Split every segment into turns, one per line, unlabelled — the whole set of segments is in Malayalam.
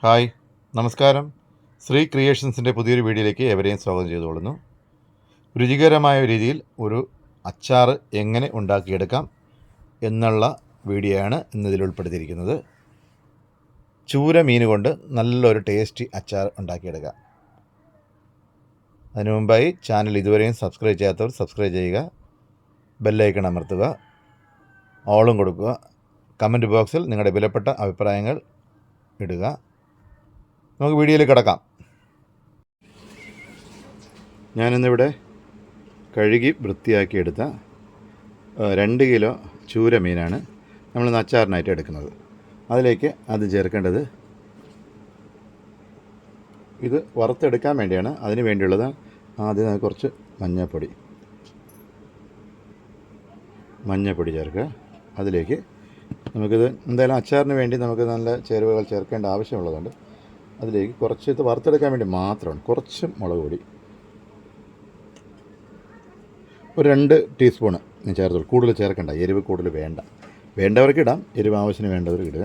ഹായ്, നമസ്കാരം. ശ്രീ ക്രിയേഷൻസിൻ്റെ പുതിയൊരു വീഡിയോയിലേക്ക് എവരെയും സ്വാഗതം ചെയ്തുകൊള്ളുന്നു. രുചികരമായ രീതിയിൽ ഒരു അച്ചാർ എങ്ങനെ ഉണ്ടാക്കിയെടുക്കാം എന്നുള്ള വീഡിയോയാണ് ഇന്നിതിൽ ഉൾപ്പെടുത്തിയിരിക്കുന്നത്. ചൂര മീൻ കൊണ്ട് നല്ലൊരു ടേസ്റ്റി അച്ചാർ ഉണ്ടാക്കിയെടുക്കാം. അതിനു മുമ്പായി ചാനൽ ഇതുവരെയും സബ്സ്ക്രൈബ് ചെയ്യാത്തവർ സബ്സ്ക്രൈബ് ചെയ്യുക, ബെല്ലൈക്കൺ അമർത്തുക, ഓളും കൊടുക്കുക. കമൻറ്റ് ബോക്സിൽ നിങ്ങളുടെ വിലപ്പെട്ട അഭിപ്രായങ്ങൾ ഇടുക. നമുക്ക് വീഡിയോയിൽ കിടക്കാം. ഞാനിന്നിവിടെ കഴുകി വൃത്തിയാക്കിയെടുത്ത 2 കിലോ ചൂര മീനാണ് നമ്മൾ അച്ചാറിനായിട്ട് എടുക്കുന്നത്. അതിലേക്ക് അത് ചേർക്കേണ്ടത്, ഇത് വറുത്തെടുക്കാൻ വേണ്ടിയാണ്. അതിന് വേണ്ടിയുള്ളത് ആദ്യം കുറച്ച് മഞ്ഞൾപ്പൊടി ചേർക്കുക. അതിലേക്ക് നമുക്കിത് എന്തായാലും അച്ചാറിന് വേണ്ടി നമുക്ക് നല്ല ചേരുവകൾ ചേർക്കേണ്ട ആവശ്യമുള്ളതുകൊണ്ട് അതിലേക്ക് കുറച്ച് ഇത് വറുത്തെടുക്കാൻ വേണ്ടി മാത്രമാണ്. കുറച്ച് മുളക് പൊടി, ഒരു 2 ടീസ്പൂണ് ഞാൻ ചേർത്തോളൂ. കൂടുതൽ ചേർക്കണ്ട, എരിവ് കൂടുതൽ വേണ്ടവർക്ക് ഇടാം, എരിവ് ആവശ്യത്തിന് വേണ്ടവർക്ക് ഇടുക.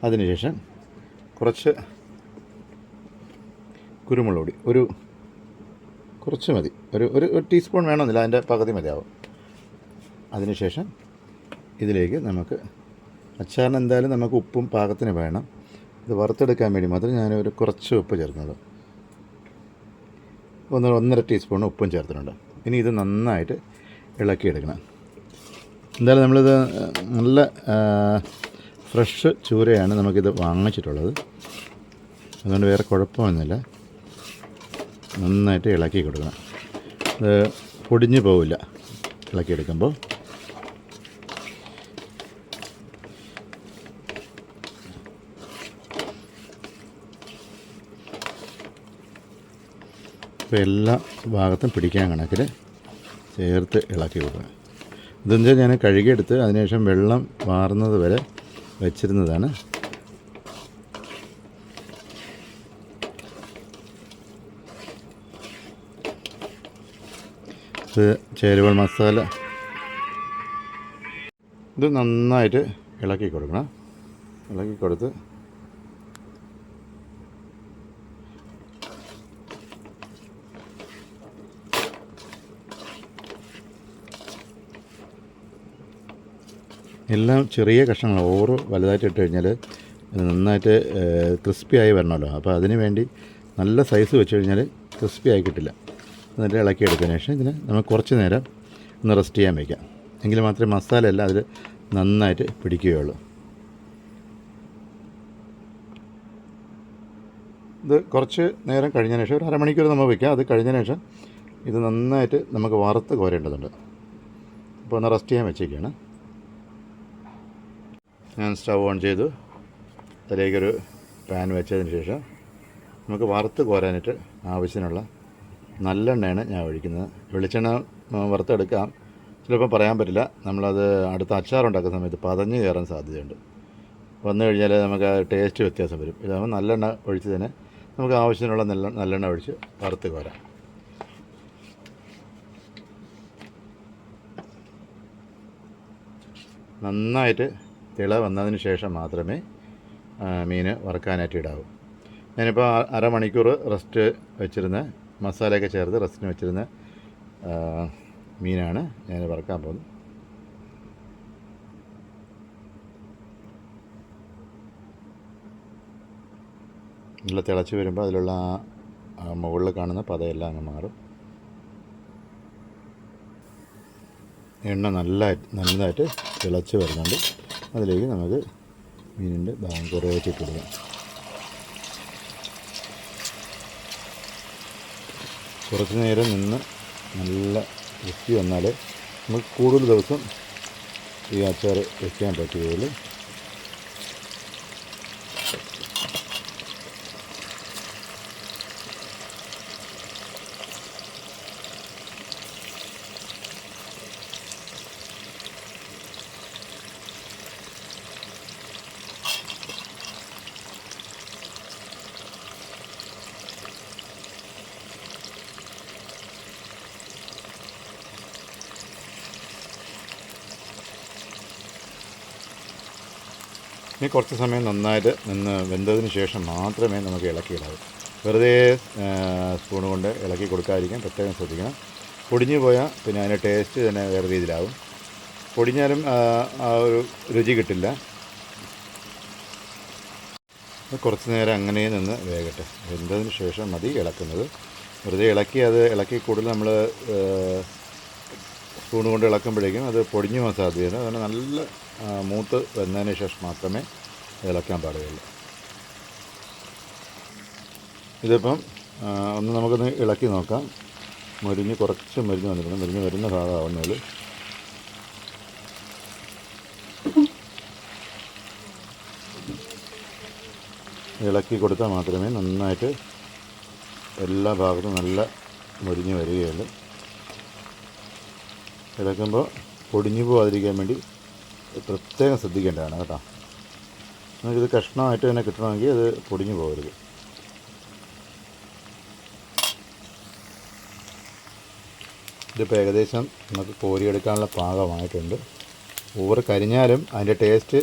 അതിനുശേഷം കുറച്ച് കുരുമുളക് പൊടി, കുറച്ച് മതി, ഒരു ടീസ്പൂൺ വേണമെന്നില്ല, അതിൻ്റെ പകുതി മതിയാവും. അതിനുശേഷം ഇതിലേക്ക് നമുക്ക് അച്ചാറിന് എന്തായാലും നമുക്ക് ഉപ്പും പാകത്തിന് വേണം. ഇത് വറുത്തെടുക്കാൻ വേണ്ടി മാത്രം ഞാനൊരു കുറച്ച് ഉപ്പ് ചേർക്കുന്നത്, 1.5 ടീസ്പൂൺ ഉപ്പും ചേർത്തിട്ടുണ്ട്. ഇനി ഇത് നന്നായിട്ട് ഇളക്കിയെടുക്കണം. എന്തായാലും നമ്മളിത് നല്ല ഫ്രഷ് ചൂരയാണ് നമുക്കിത് വാങ്ങിച്ചിട്ടുള്ളത്, അതുകൊണ്ട് വേറെ കുഴപ്പമൊന്നുമില്ല. നന്നായിട്ട് ഇളക്കി കൊടുക്കണം. ഇത് പൊടിഞ്ഞു പോവില്ല ഇളക്കിയെടുക്കുമ്പോൾ. ഇപ്പോൾ എല്ലാ ഭാഗത്തും പിടിക്കാൻ കണക്കിൽ ചേർത്ത് ഇളക്കി കൊടുക്കുക. ഇതെന്ന് വെച്ചാൽ ഞാൻ കഴുകിയെടുത്ത് അതിനുശേഷം വെള്ളം വാർന്നത് വരെ വെച്ചിരുന്നതാണ്. ഇത് ചേരുവ മസാല ഇത് നന്നായിട്ട് ഇളക്കി കൊടുക്കണം. ഇളക്കി കൊടുത്ത് എല്ലാം ചെറിയ കഷ്ണങ്ങൾ, ഓവർ വലുതായിട്ട് ഇട്ട് കഴിഞ്ഞാൽ ഇത് നന്നായിട്ട് ക്രിസ്പി ആയി വരണമല്ലോ. അപ്പോൾ അതിന് വേണ്ടി നല്ല സൈസ് വെച്ച് കഴിഞ്ഞാൽ ക്രിസ്പി ആയി കിട്ടില്ല. എന്നിട്ട് ഇളക്കി എടുത്തതിന് ശേഷം ഇതിന് നമുക്ക് കുറച്ച് നേരം ഒന്ന് റെസ്റ്റ് ചെയ്യാൻ വയ്ക്കാം. എങ്കിൽ മാത്രമേ മസാല എല്ലാം അതിൽ നന്നായിട്ട് പിടിക്കുകയുള്ളൂ. ഇത് കുറച്ച് നേരം കഴിഞ്ഞതിന് ശേഷം, ഒരു അരമണിക്കൂർ നമ്മൾ വയ്ക്കാം. അത് കഴിഞ്ഞതിന് ശേഷം ഇത് നന്നായിട്ട് നമുക്ക് വറുത്ത് കോരേണ്ടതുണ്ട്. അപ്പോൾ ഒന്ന് റെസ്റ്റ് ചെയ്യാൻ വെച്ചേക്കാണ്. ഞാൻ സ്റ്റവ് ഓൺ ചെയ്തു. അതിലേക്കൊരു പാൻ വെച്ചതിന് ശേഷം നമുക്ക് വറുത്ത് കോരാനായിട്ട് ആവശ്യത്തിനുള്ള നല്ലെണ്ണയാണ് ഞാൻ ഒഴിക്കുന്നത്. വെളിച്ചെണ്ണ വറുത്തെടുക്കാം, ചിലപ്പോൾ പറയാൻ പറ്റില്ല. നമ്മളത് അടുത്ത അച്ചാറുണ്ടാക്കുന്ന സമയത്ത് പതഞ്ഞ് കയറാൻ സാധ്യതയുണ്ട്. വന്നു കഴിഞ്ഞാൽ നമുക്ക് ആ ടേസ്റ്റ് വ്യത്യാസം വരും. ഇതാകുമ്പോൾ നല്ലെണ്ണ ഒഴിച്ച് തന്നെ നമുക്ക് ആവശ്യത്തിനുള്ള നല്ലെണ്ണ ഒഴിച്ച് വറുത്ത് കോരാം. നന്നായിട്ട് തിള വന്നതിന് ശേഷം മാത്രമേ മീൻ വറുക്കാനായിട്ട് ഇടാവൂ. ഞാനിപ്പോൾ അരമണിക്കൂർ റെസ്റ്റ് വെച്ചിരുന്ന, മസാലയൊക്കെ ചേർത്ത് റെസ്റ്റിന് വെച്ചിരുന്ന മീനാണ് ഞാൻ വറുക്കാൻ പോകുന്നത്. നല്ല തിളച്ച് വരുമ്പോൾ അതിലുള്ള മുകളിൽ കാണുന്ന പതയെല്ലാം അങ്ങ് മാറും. എണ്ണ നല്ലതായിട്ട് തിളച്ച് വരുന്നുണ്ട്. അതിലേക്ക് നമുക്ക് മീനിൻ്റെ ഭാഗം കുറേശ്ശെ ഇട്ടിടുക. കുറച്ച് നേരം നിന്ന് നല്ല വൃത്തി വന്നാൽ നമുക്ക് കൂടുതൽ ദിവസം ഈ അച്ചാർ വയ്ക്കാൻ പറ്റുകയുള്ളൂ. ഇനി കുറച്ച് സമയം നന്നായിട്ട് വെന്തതിന് ശേഷം മാത്രമേ നമുക്ക് ഇളക്കിയിടാവൂ. വെറുതെ സ്പൂൺ കൊണ്ട് ഇളക്കി കൊടുക്കാതിരിക്കാൻ പ്രത്യേകം ശ്രദ്ധിക്കണം. പൊടിഞ്ഞു പോയാൽ പിന്നെ അതിൻ്റെ ടേസ്റ്റ് തന്നെ വേറെ രീതിയിലാവും. പൊടിഞ്ഞാലും ആ ഒരു രുചി കിട്ടില്ല. കുറച്ച് നേരം അങ്ങനെ നിന്ന് വേകട്ടെ. വെന്തതിന് ശേഷം മതി ഇളക്കുന്നത്. വെറുതെ ഇളക്കി കൂടുതൽ നമ്മൾ സ്പൂൺ കൊണ്ട് ഇളക്കുമ്പോഴേക്കും അത് പൊടിഞ്ഞു പോകാൻ സാധ്യതയുണ്ട്. അതുകൊണ്ട് നല്ല മൂത്ത് വെന്തതിന് ശേഷം മാത്രമേ ഇളക്കാൻ പാടുകയുള്ളൂ. ഇതിപ്പം ഒന്ന് നമുക്കൊന്ന് ഇളക്കി നോക്കാം. കുറച്ച് മൊരിഞ്ഞ് വന്നിട്ടുണ്ട്. മൊരിഞ്ഞ് വരുന്ന ഭാഗമാവുന്നുള്ളൂ. ഇളക്കി കൊടുത്താൽ മാത്രമേ നന്നായിട്ട് എല്ലാ ഭാഗത്തും നല്ല മൊരിഞ്ഞ് വരികയുള്ളൂ. ഇളക്കുമ്പോൾ പൊടിഞ്ഞു പോകാതിരിക്കാൻ വേണ്ടി പ്രത്യേകം ശ്രദ്ധിക്കേണ്ടതാണ് കേട്ടോ. നമുക്കിത് കഷ്ണമായിട്ട് തന്നെ കിട്ടണമെങ്കിൽ അത് പൊടിഞ്ഞു പോകരുത്. ഇതിപ്പോൾ ഏകദേശം നമുക്ക് കോരിയെടുക്കാനുള്ള പാകമായിട്ടുണ്ട്. ഓവർ കരിഞ്ഞാലും അതിൻ്റെ ടേസ്റ്റ്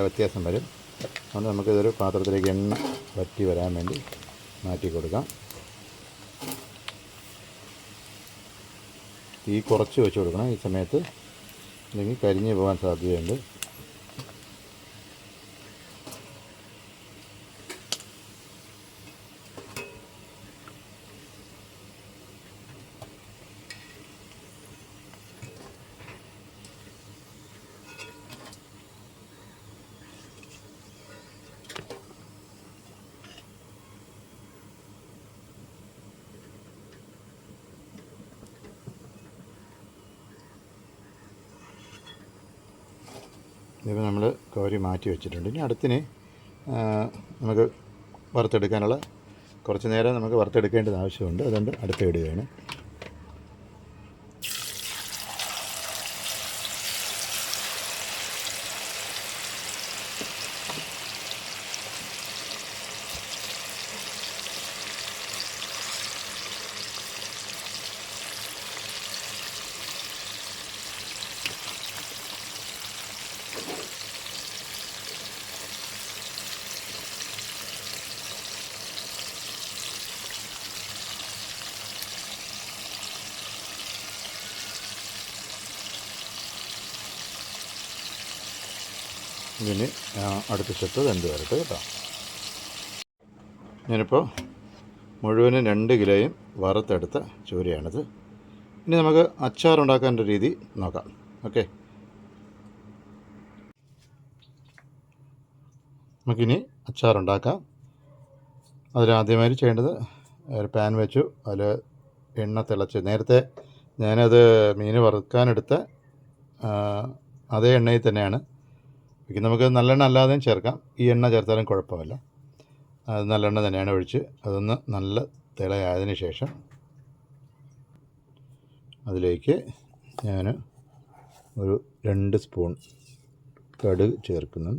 വ്യത്യാസം വരും. അതുകൊണ്ട് നമുക്കിതൊരു പാത്രത്തിലേക്ക് എണ്ണ വറ്റി വരാൻ വേണ്ടി മാറ്റി കൊടുക്കാം. തീ കുറച്ച് വെച്ച് കൊടുക്കണം ഈ സമയത്ത്, അല്ലെങ്കിൽ കരിഞ്ഞ് പോകാൻ സാധ്യതയുണ്ട്. ഇതിപ്പോൾ നമ്മൾ കോരി മാറ്റി വെച്ചിട്ടുണ്ട്. ഇനി അടുത്തിന് നമുക്ക് വറുത്തെടുക്കാനുള്ള കുറച്ച് നേരം നമുക്ക് വറുത്തെടുക്കേണ്ടത് ആവശ്യമുണ്ട്. അതുകൊണ്ട് അടുത്തിടുകയാണ്. ഇതിന് അടുത്ത സ്റ്റെപ്പ് വെന്ത് വരട്ടെ കേട്ടോ. ഞാനിപ്പോൾ മുഴുവനും 2 കിലോയും വറുത്തെടുത്ത ചൂരയാണിത്. ഇനി നമുക്ക് അച്ചാറുണ്ടാക്കാൻ്റെ രീതി നോക്കാം. ഓക്കെ, നമുക്കിനി അച്ചാറുണ്ടാക്കാം. അതിലാദ്യമായി ചെയ്യേണ്ടത് ഒരു പാൻ വെച്ചു. അതിൽ എണ്ണ തിളച്ച്, നേരത്തെ ഞാനത് മീൻ വറുക്കാനെടുത്ത അതേ എണ്ണയിൽ തന്നെയാണ്. നമുക്ക് നല്ലെണ്ണ അല്ലാതെയും ചേർക്കാം. ഈ എണ്ണ ചേർത്താലും കുഴപ്പമില്ല. അത് നല്ലെണ്ണ തന്നെയാണ് ഒഴിച്ച് അതൊന്ന് നല്ല തിളയായതിന് ശേഷം അതിലേക്ക് ഞാൻ ഒരു 2 സ്പൂൺ കടുക് ചേർക്കുന്നു.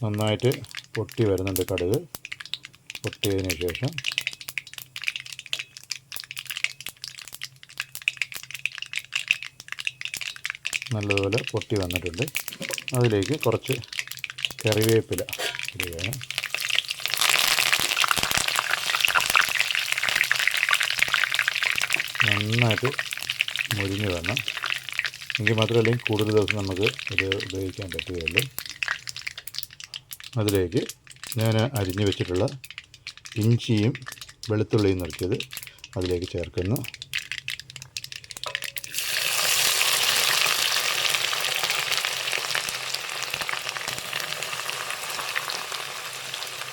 നന്നായിട്ട് പൊട്ടി വരുന്നുണ്ട് കടുക്. പൊട്ടിയതിന് ശേഷം നല്ലതുപോലെ പൊട്ടി വന്നിട്ടുണ്ട്. അതിലേക്ക് കുറച്ച് കറിവേപ്പില ഇടുകയാണ്. നന്നായിട്ട് മുരിഞ്ഞ് വരണം. എങ്കിൽ മാത്രമല്ല കൂടുതൽ ദിവസം നമുക്ക് ഇത് ഉപയോഗിക്കാൻ പറ്റുകയുള്ളൂ. അതിലേക്ക് ഞാൻ അരിഞ്ഞു വെച്ചിട്ടുള്ള ഇഞ്ചിയും വെളുത്തുള്ളിയും നുറുക്കിയത് അതിലേക്ക് ചേർക്കുന്നു.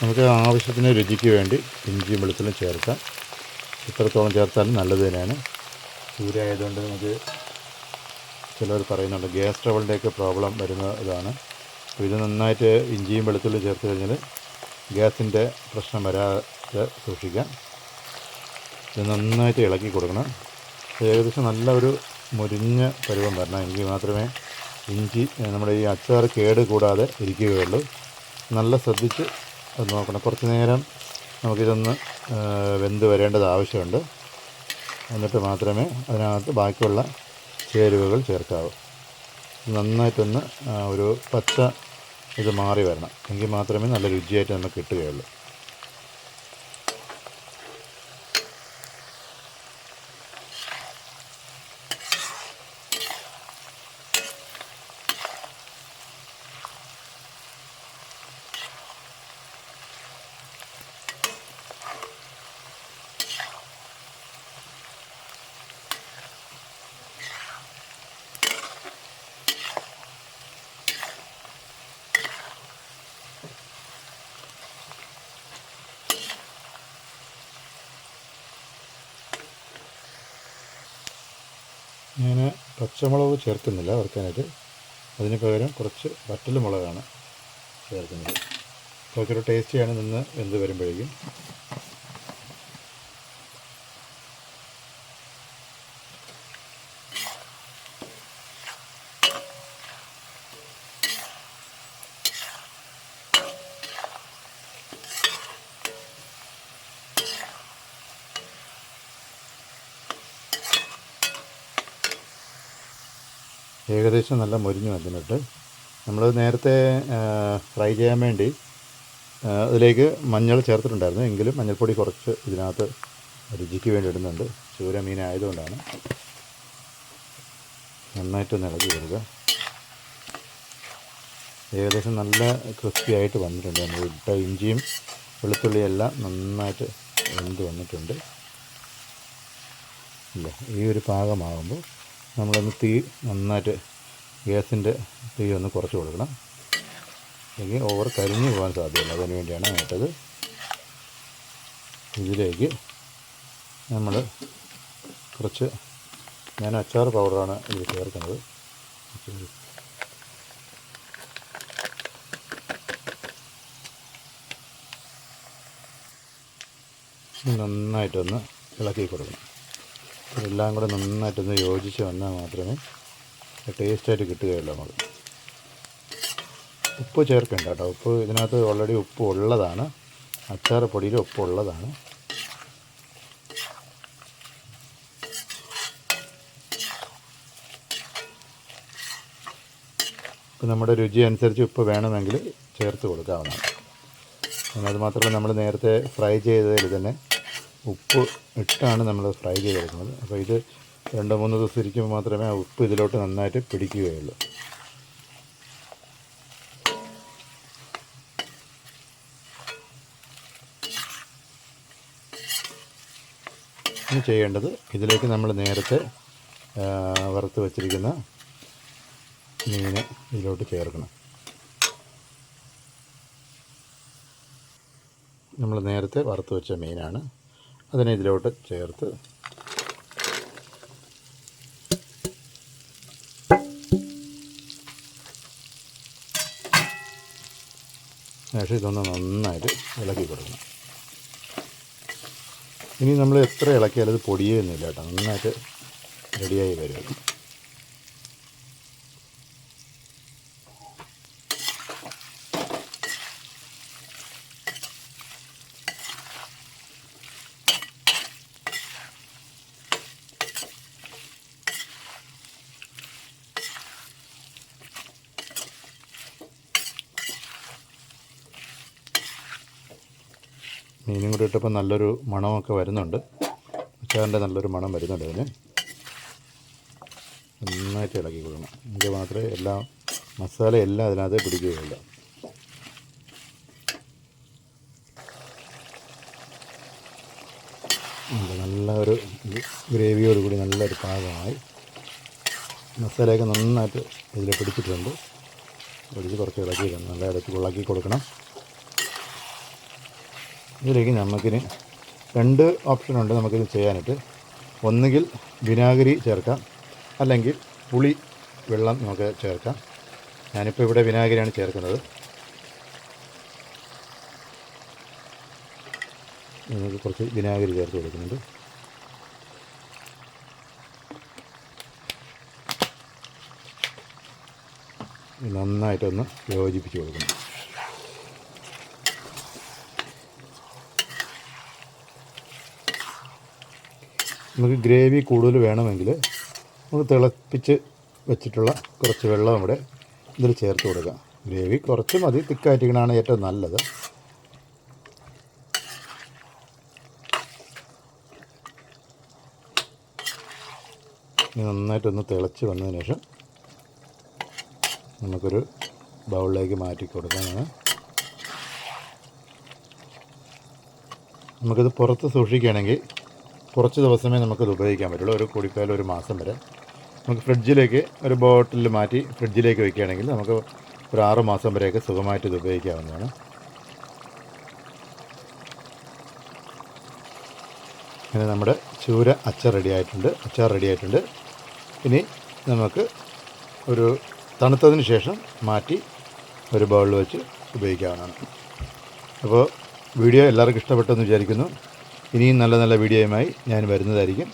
നമുക്ക് ആവശ്യത്തിന് രുചിക്ക് വേണ്ടി ഇഞ്ചിയും വെളുത്തുള്ളിയും ചേർക്കാം. ഇത്രത്തോളം ചേർത്താലും നല്ലത് തന്നെയാണ്. ചൂര ആയതുകൊണ്ട് നമുക്ക് ചിലർ പറയുന്നുണ്ട് ഗ്യാസ് ട്രബിളിൻ്റെയൊക്കെ പ്രോബ്ലം വരുന്ന ഇതാണ്. അപ്പോൾ ഇത് നന്നായിട്ട് ഇഞ്ചിയും വെളുത്തുള്ളി ചേർത്ത് കഴിഞ്ഞാൽ ഗ്യാസിൻ്റെ പ്രശ്നം വരാതെ സൂക്ഷിക്കാം. ഇത് നന്നായിട്ട് ഇളക്കി കൊടുക്കണം. ഏകദേശം നല്ല ഒരു മുരിഞ്ഞ പരുവം വരണം. എങ്കിൽ മാത്രമേ ഇഞ്ചി നമ്മുടെ ഈ അച്ചാർ കേട് കൂടാതെ ഇരിക്കുകയുള്ളൂ. നല്ല ശ്രദ്ധിച്ച് അത് നോക്കണം. കുറച്ച് നേരം നമുക്കിതൊന്ന് വെന്ത് വരേണ്ടത് ആവശ്യമുണ്ട്. എന്നിട്ട് മാത്രമേ അതിനകത്ത് ബാക്കിയുള്ള ചേരുവകൾ ചേർക്കാവൂ. നന്നായിട്ടൊന്ന് ഒരു പച്ച ഇത് മാറി വരണം. എങ്കിൽ മാത്രമേ നല്ല രുചിയായിട്ട് നമുക്ക് കിട്ടുകയുള്ളൂ. ഞാൻ പച്ചമുളക് ചേർക്കുന്നില്ല വറുക്കാനായിട്ട്. അതിന് പകരം കുറച്ച് വറ്റൽ മുളകാണ് ചേർക്കുന്നത്. കുറച്ചൊരു ടേസ്റ്റിയാണ് നിന്ന് വെന്ത് വരുമ്പോഴേക്കും. ഏകദേശം നല്ല മൊരിഞ്ഞ് വന്നിട്ട് നമ്മൾ നേരത്തെ ഫ്രൈ ചെയ്യാൻ വേണ്ടി അതിലേക്ക് മഞ്ഞൾ ചേർത്തിട്ടുണ്ടായിരുന്നു. എങ്കിലും മഞ്ഞൾപ്പൊടി കുറച്ച് ഇതിനകത്ത് രുചിക്ക് വേണ്ടി ഇടുന്നുണ്ട്. ചൂര മീനായതുകൊണ്ടാണ്. നന്നായിട്ടൊന്ന് ഇളക്കി വരിക. ഏകദേശം നല്ല ക്രിസ്പി ആയിട്ട് വന്നിട്ടുണ്ട്. നമ്മൾ ഇട്ട ഇഞ്ചിയും വെളുത്തുള്ളിയും എല്ലാം നന്നായിട്ട് വെന്ത് വന്നിട്ടുണ്ട്. ഇല്ല, ഈ ഒരു പാകമാകുമ്പോൾ നമ്മളൊന്ന് തീ നന്നായിട്ട് ഗ്യാസിൻ്റെ തീ ഒന്ന് കുറച്ച് കൊടുക്കണം. അല്ലെങ്കിൽ ഓവർ കരിഞ്ഞു പോകാൻ സാധ്യതയില്ല. അതിന് വേണ്ടിയാണ് കേട്ടത്. ഇതിലേക്ക് നമ്മൾ കുറച്ച് ഞാൻ അച്ചാർ പൗഡറാണ് ഇതിൽ ചേർക്കുന്നത്. നന്നായിട്ടൊന്ന് ഇളക്കി കൊടുക്കണം. ഇതെല്ലാം കൂടെ നന്നായിട്ടൊന്ന് യോജിച്ച് വന്നാൽ മാത്രമേ ടേസ്റ്റായിട്ട് കിട്ടുകയുള്ളൂ. നമുക്ക് ഉപ്പ് ചേർക്കേണ്ട കേട്ടോ. ഉപ്പ് ഇതിനകത്ത് ഓൾറെഡി ഉപ്പ് ഉള്ളതാണ്. അച്ചാർ പൊടിയിൽ ഉപ്പ് ഉള്ളതാണ്. ഇപ്പം നമ്മുടെ രുചി അനുസരിച്ച് ഉപ്പ് വേണമെങ്കിൽ ചേർത്ത് കൊടുക്കാവുന്നതാണ്. അത് മാത്രമല്ല, നമ്മൾ നേരത്തെ ഫ്രൈ ചെയ്തതിൽ തന്നെ ഉപ്പ് ഇട്ടാണ് നമ്മൾ ഫ്രൈ ചെയ്തെടുക്കുന്നത്. അപ്പോൾ ഇത് 2-3 ദിവസം ഇരിക്കുമ്പോൾ മാത്രമേ ആ ഉപ്പ് ഇതിലോട്ട് നന്നായിട്ട് പിടിക്കുകയുള്ളൂ. ഇനി ചെയ്യേണ്ടത്, ഇതിലേക്ക് നമ്മൾ നേരത്തെ വറുത്ത് വച്ചിരിക്കുന്ന മീൻ ഇതിലോട്ട് ചേർക്കണം. നമ്മൾ നേരത്തെ വറുത്ത് വെച്ച മീനാണ്. അതിനെ ഇതിലോട്ട് ചേർത്ത് ശേഷം ഇതൊന്ന് നന്നായിട്ട് ഇളക്കി കൊടുക്കണം. ഇനി നമ്മൾ എത്ര ഇളക്കിയാലും അത് പൊടിയൊന്നുമില്ല കേട്ടോ. നന്നായിട്ട് റെഡിയായി വരും. മീനും കൂടി ഇട്ടപ്പോൾ നല്ലൊരു മണമൊക്കെ വരുന്നുണ്ട്. അച്ചാറിൻ്റെ നല്ലൊരു മണം വരുന്നുണ്ട്. അതിന് നന്നായിട്ട് ഇളക്കി കൊടുക്കണം. എങ്കിൽ മാത്രമേ എല്ലാം മസാല എല്ലാം അതിനകത്ത് പിടിക്കുകയുള്ളൂ. നല്ല ഒരു ഗ്രേവിയോട് കൂടി നല്ലൊരു പാകമായി. മസാലയൊക്കെ നന്നായിട്ട് ഇതിൽ പിടിച്ചിട്ടുണ്ട്. പിടിച്ച് കുറച്ച് ഇളക്കി നല്ല ഇടയ്ക്ക് ഇളക്കി കൊടുക്കണം. ഇതിലേക്ക് നമുക്കിന് 2 ഓപ്ഷനുണ്ട് നമുക്കിത് ചെയ്യാനായിട്ട്. ഒന്നുകിൽ വിനാഗിരി ചേർക്കാം, അല്ലെങ്കിൽ പുളി വെള്ളം നമുക്ക് ചേർക്കാം. ഞാനിപ്പോൾ ഇവിടെ വിനാഗിരിയാണ് ചേർക്കുന്നത്. നമുക്ക് കുറച്ച് വിനാഗിരി ചേർത്ത് കൊടുക്കുന്നുണ്ട്. നന്നായിട്ടൊന്ന് യോജിപ്പിച്ച് കൊടുക്കണം. നമുക്ക് ഗ്രേവി കൂടുതൽ വേണമെങ്കിൽ നമുക്ക് തിളപ്പിച്ച് വെച്ചിട്ടുള്ള കുറച്ച് വെള്ളം ഇവിടെ ഇതിൽ ചേർത്ത് കൊടുക്കാം. ഗ്രേവി കുറച്ച് മതി, തിക്കായിട്ടിരിക്കണതാണ് ഏറ്റവും നല്ലത്. ഇനി നന്നായിട്ടൊന്ന് തിളച്ച് വന്നതിന് ശേഷം നമുക്കൊരു ബൗളിലേക്ക് മാറ്റി കൊടുക്കാനാണ്. നമുക്കിത് പുറത്ത് സൂക്ഷിക്കുകയാണെങ്കിൽ കുറച്ച് ദിവസമേ നമുക്കത് ഉപയോഗിക്കാൻ പറ്റുള്ളൂ. ഒരു കൂടിപ്പോയാൽ ഒരു മാസം വരെ. നമുക്ക് ഫ്രിഡ്ജിലേക്ക് ഒരു ബോട്ടിൽ മാറ്റി ഫ്രിഡ്ജിലേക്ക് വയ്ക്കുകയാണെങ്കിൽ നമുക്ക് ഒരു 6 മാസം വരെയൊക്കെ സുഖമായിട്ട് ഇത് ഉപയോഗിക്കാവുന്നതാണ്. അങ്ങനെ നമ്മുടെ ചൂര അച്ചാർ റെഡിയായിട്ടുണ്ട്. ഇനി നമുക്ക് ഒരു തണുത്തതിന് ശേഷം മാറ്റി ഒരു ബൗളിൽ വെച്ച് ഉപയോഗിക്കാവുന്നതാണ്. അപ്പോൾ വീഡിയോ എല്ലാവർക്കും ഇഷ്ടപ്പെട്ടെന്ന് വിചാരിക്കുന്നു. ഇനിയും നല്ല നല്ല വീഡിയോയുമായി ഞാൻ വരുന്നതായിരിക്കും.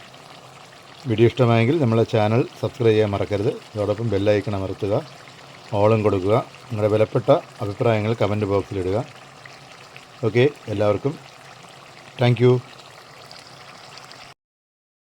വീഡിയോ ഇഷ്ടമായെങ്കിൽ നമ്മളെ ചാനൽ സബ്സ്ക്രൈബ് ചെയ്യാൻ മറക്കരുത്. അതോടൊപ്പം ബെല്ലൈക്കൺ അമർത്തുക, ഓളും കൊടുക്കുക. നിങ്ങളുടെ വിലപ്പെട്ട അഭിപ്രായങ്ങൾ കമൻറ്റ് ബോക്സിലിടുക. ഓക്കെ, എല്ലാവർക്കും താങ്ക് യു.